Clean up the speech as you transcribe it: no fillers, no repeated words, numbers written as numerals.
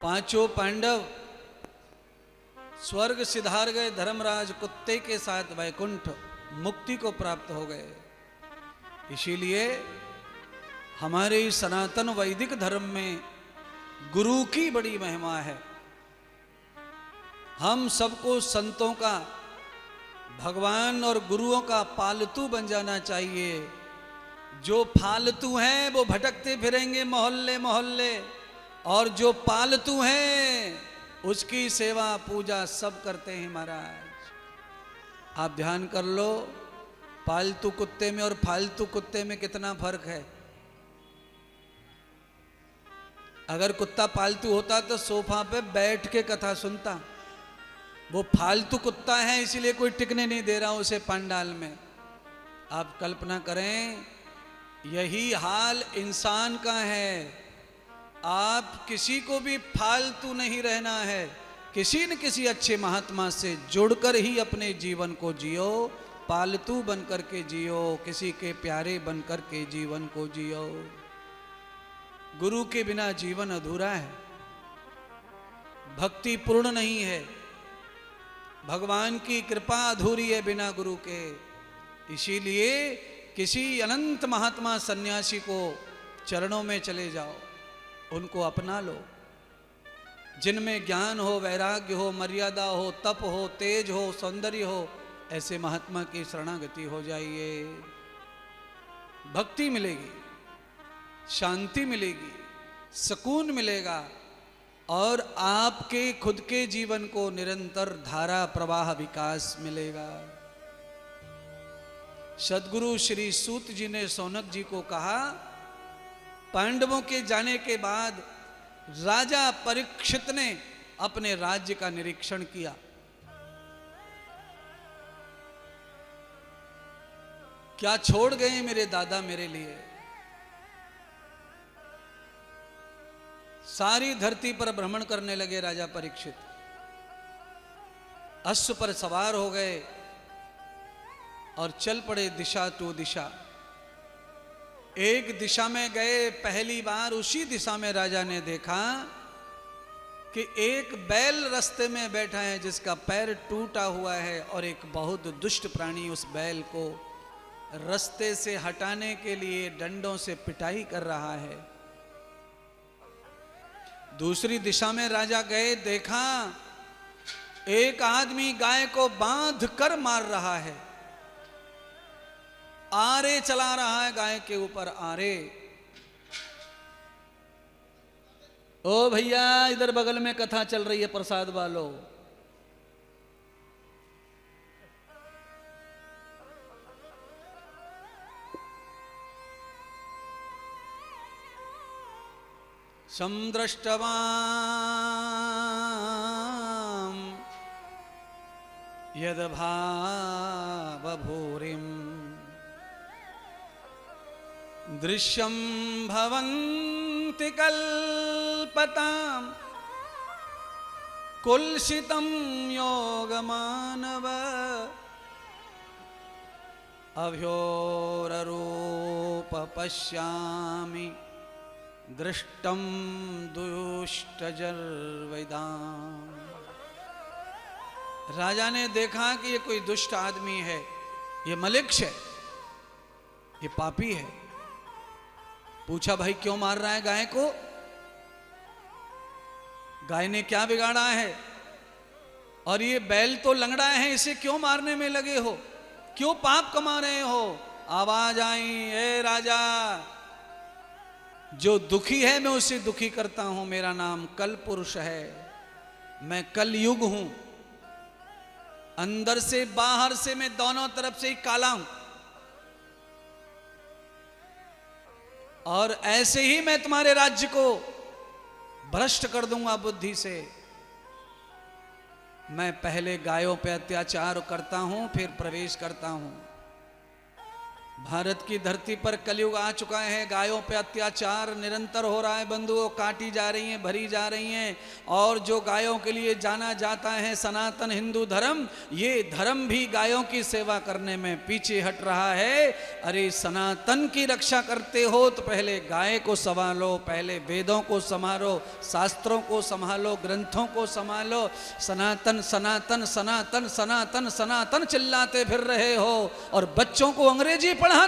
पांचों पांडव स्वर्ग सिधार गए, धर्मराज कुत्ते के साथ वैकुंठ मुक्ति को प्राप्त हो गए। इसीलिए हमारे सनातन वैदिक धर्म में गुरु की बड़ी महिमा है। हम सबको संतों का, भगवान और गुरुओं का पालतू बन जाना चाहिए। जो फालतू हैं वो भटकते फिरेंगे मोहल्ले मोहल्ले, और जो पालतू हैं उसकी सेवा पूजा सब करते हैं महाराज। आप ध्यान कर लो, पालतू कुत्ते में और फालतू कुत्ते में कितना फर्क है। अगर कुत्ता पालतू होता तो सोफा पे बैठ के कथा सुनता। वो फालतू कुत्ता है, इसीलिए कोई टिकने नहीं दे रहा उसे पंडाल में। आप कल्पना करें, यही हाल इंसान का है। आप किसी को भी फालतू नहीं रहना है, किसी न किसी अच्छे महात्मा से जुड़कर ही अपने जीवन को जियो। पालतू बनकर के जियो, किसी के प्यारे बनकर के जीवन को जियो। गुरु के बिना जीवन अधूरा है, भक्ति पूर्ण नहीं है, भगवान की कृपा अधूरी है बिना गुरु के। इसीलिए किसी अनंत महात्मा सन्यासी को चरणों में चले जाओ, उनको अपना लो। जिनमें ज्ञान हो, वैराग्य हो, मर्यादा हो, तप हो, तेज हो, सौंदर्य हो, ऐसे महात्मा की शरणागति हो जाइए। भक्ति मिलेगी, शांति मिलेगी, सुकून मिलेगा, और आपके खुद के जीवन को निरंतर धारा प्रवाह विकास मिलेगा। सद्गुरु श्री सूत जी ने सौनक जी को कहा, पांडवों के जाने के बाद राजा परीक्षित ने अपने राज्य का निरीक्षण किया। क्या छोड़ गए मेरे दादा मेरे लिए। सारी धरती पर भ्रमण करने लगे राजा परीक्षित। अश्व पर सवार हो गए और चल पड़े दिशा टू दिशा। एक दिशा में गए, पहली बार उसी दिशा में राजा ने देखा कि एक बैल रास्ते में बैठा है जिसका पैर टूटा हुआ है, और एक बहुत दुष्ट प्राणी उस बैल को रास्ते से हटाने के लिए डंडों से पिटाई कर रहा है। दूसरी दिशा में राजा गए, देखा एक आदमी गाय को बांध कर मार रहा है, आरे चला रहा है गाय के ऊपर आरे। ओ भैया, इधर बगल में कथा चल रही है प्रसाद वालों। समदृष्टवां यद्भावभूरिं दृश्यं भवन्ति कल्पतां कुल्सितं योगमानव अभ्योररूप पश्यामि दृष्टम दुष्टजर्वैदां। राजा ने देखा कि ये कोई दुष्ट आदमी है, ये मलिक्ष है, ये पापी है। पूछा, भाई क्यों मार रहा है गाय को? गाय ने क्या बिगाड़ा है? और ये बैल तो लंगड़ा है, इसे क्यों मारने में लगे हो? क्यों पाप कमा रहे हो? आवाज आई, ए राजा, जो दुखी है मैं उसे दुखी करता हूं। मेरा नाम कल पुरुष है, मैं कल युग हूं। अंदर से बाहर से मैं दोनों तरफ से ही काला हूं, और ऐसे ही मैं तुम्हारे राज्य को भ्रष्ट कर दूंगा बुद्धि से। मैं पहले गायों पे अत्याचार करता हूं, फिर प्रवेश करता हूं। भारत की धरती पर कलयुग आ चुका है, गायों पे अत्याचार निरंतर हो रहा है बंधुओं, काटी जा रही हैं, भरी जा रही हैं। और जो गायों के लिए जाना जाता है सनातन हिंदू धर्म, ये धर्म भी गायों की सेवा करने में पीछे हट रहा है। अरे सनातन की रक्षा करते हो तो पहले गाय को संभालो, पहले वेदों को संभालो, शास्त्रों को संभालो, ग्रंथों को संभालो। सनातन सनातन सनातन सनातन सनातन चिल्लाते फिर रहे हो और बच्चों को अंग्रेजी पढ़ाते